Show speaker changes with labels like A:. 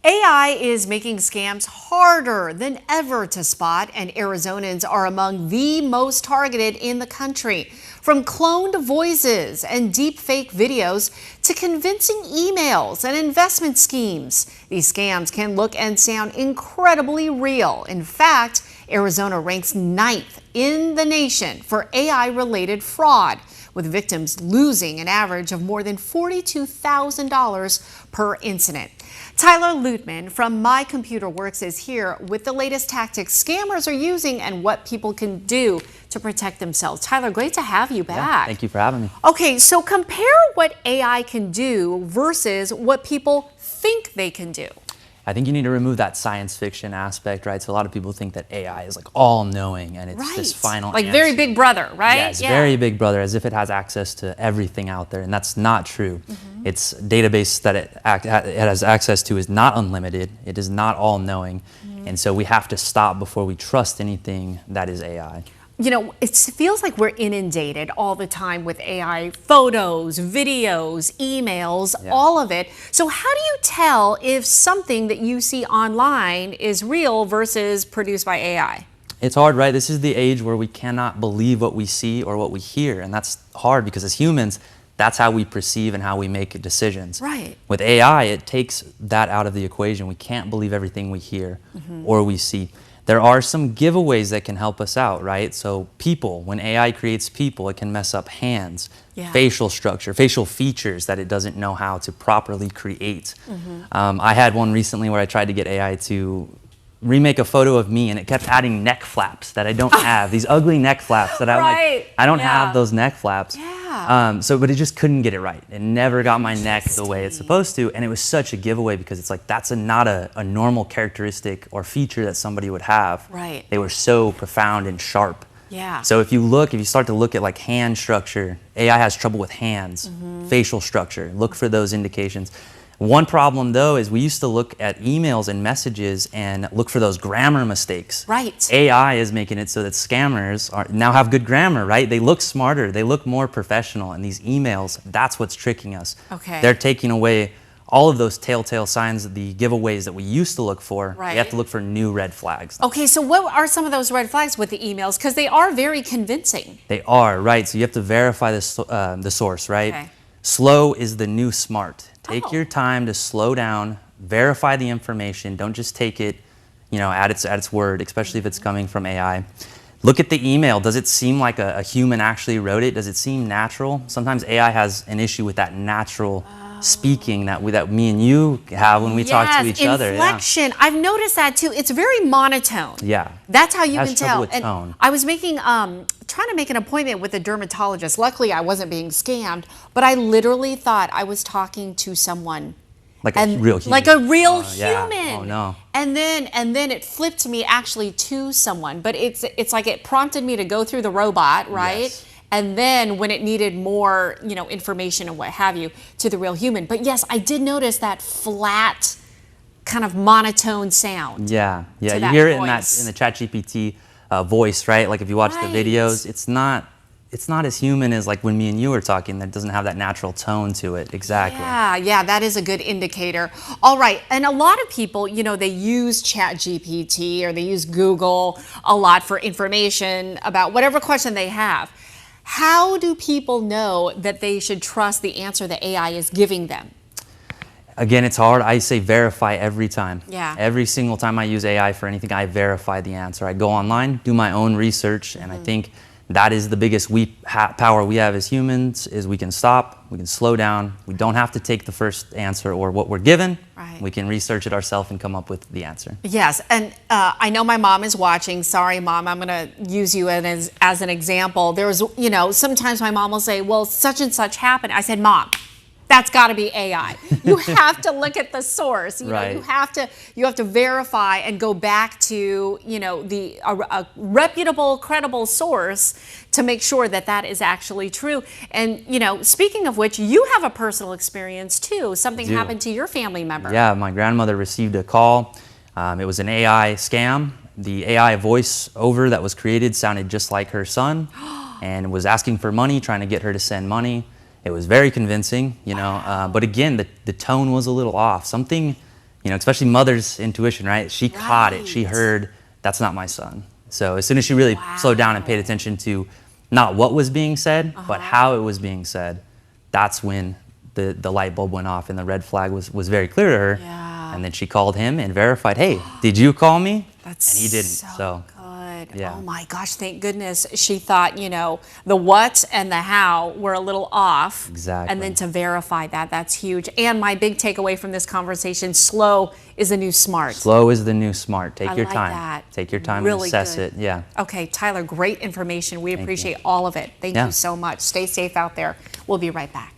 A: AI is making scams harder than ever to spot, and Arizonans are among the most targeted in the country. From cloned voices and deepfake videos to convincing emails and investment schemes, these scams can look and sound incredibly real. In fact, Arizona ranks 9th in the nation for AI-related fraud, with victims losing an average of more than $42,000 per incident. Tyler Lutman from My Computer Works is here with the latest tactics scammers are using and what people can do to protect themselves. Tyler, great to have you back.
B: Yeah, thank you for having me.
A: Okay, so compare what AI can do versus what people think they can do.
B: I think you need to remove that science fiction aspect, right? So a lot of people think that AI is like all-knowing and it's this final
A: like
B: answer.
A: very big brother, right?
B: Yes, very big brother, as if it has access to everything out there, and that's not true. Its database that it has access to is not unlimited. It is not all-knowing, and so we have to stop before we trust anything that is AI.
A: You know, it feels like we're inundated all the time with AI photos, videos, emails, all of it. So how do you tell if something that you see online is real versus produced by AI?
B: It's hard, right? This is the age where we cannot believe what we see or what we hear, and that's hard because as humans, that's how we perceive and how we make decisions.
A: Right.
B: With AI, it takes that out of the equation. We can't believe everything we hear or we see. There are some giveaways that can help us out, right? So people, when AI creates people, it can mess up hands, facial structure, facial features that it doesn't know how to properly create. I had one recently where I tried to get AI to remake a photo of me and it kept adding neck flaps that I don't have, these ugly neck flaps that I don't have those neck flaps. But it just couldn't get it right. It never got my neck the way it's supposed to, and it was such a giveaway because it's like that's not a normal characteristic or feature that somebody would have.
A: Right.
B: They were so profound and sharp.
A: Yeah.
B: So if you start to look at like hand structure, AI has trouble with hands, facial structure. Look for those indications. One problem though is we used to look at emails and messages and look for those grammar mistakes.
A: Right.
B: AI is making it so that scammers now have good grammar, right? They look smarter, they look more professional, and these emails, that's what's tricking us.
A: Okay.
B: They're taking away all of those telltale signs, the giveaways that we used to look for.
A: Right.
B: We have to look for new red flags.
A: Okay, so what are some of those red flags with the emails? Because they are very convincing.
B: They are, right? So you have to verify the source, right?
A: Okay.
B: Slow is the new smart. Take your time to slow down, verify the information. Don't just take it, at its word, especially if it's coming from AI. Look at the email. Does it seem like a human actually wrote it? Does it seem natural? Sometimes AI has an issue with that natural speaking that me and you have when we talk to each other.
A: Inflection. I've noticed that too. It's very monotone.
B: Yeah.
A: That's how you can tell.
B: With tone.
A: I was trying to make an appointment with a dermatologist. Luckily, I wasn't being scammed, but I literally thought I was talking to someone.
B: Like a real human.
A: Like a real
B: human.
A: human.
B: Oh no.
A: And then it flipped me actually to someone, but it's like it prompted me to go through the robot, right?
B: Yes.
A: And then when it needed more, information and what have you, to the real human. But yes, I did notice that flat, kind of monotone sound.
B: Yeah. You hear it in the ChatGPT voice, right? Like if you watch the videos, it's not as human as like when me and you are talking. That doesn't have that natural tone to it. Exactly.
A: Yeah, that is a good indicator. All right, and a lot of people, they use ChatGPT or they use Google a lot for information about whatever question they have. How do people know that they should trust the answer that AI is giving them?
B: Again, it's hard. I say verify every time.
A: Yeah.
B: Every single time I use AI for anything, I verify the answer. I go online, do my own research, and I think that is the biggest power we have as humans is we can stop, we can slow down. We don't have to take the first answer or what we're given.
A: Right.
B: We can research it ourselves and come up with the answer.
A: Yes, and I know my mom is watching. Sorry, Mom, I'm going to use you as an example. There's, sometimes my mom will say, well, such and such happened. I said, Mom, that's got to be AI. You have to look at the source. You have to verify and go back to a reputable, credible source to make sure that that is actually true. And speaking of which, you have a personal experience too. Something happened to your family member.
B: Yeah, my grandmother received a call. It was an AI scam. The AI voice over that was created sounded just like her son, and was asking for money, trying to get her to send money. It was very convincing, but again, the tone was a little off. Something especially mother's intuition, right? She caught it. She
A: Right.
B: heard, that's not my son. So as soon as she really slowed down and paid attention to not what was being said, but how it was being said, that's when the light bulb went off and the red flag was very clear to her.
A: Yeah.
B: And then she called him and verified, hey, did you call me?
A: That's
B: And he didn't.
A: so good.
B: Yeah.
A: Oh my gosh, thank goodness she thought, the what and the how were a little off.
B: Exactly.
A: And then to verify that, that's huge. And my big takeaway from this conversation, slow is the new smart.
B: Slow is the new smart. Take
A: I
B: your
A: like
B: time.
A: that.
B: Take your time
A: Really
B: and assess
A: good.
B: it. Yeah.
A: Okay, Tyler, great information. We
B: you.
A: appreciate all of it. Thank
B: Yeah.
A: you so much. Stay safe out there. We'll be right back.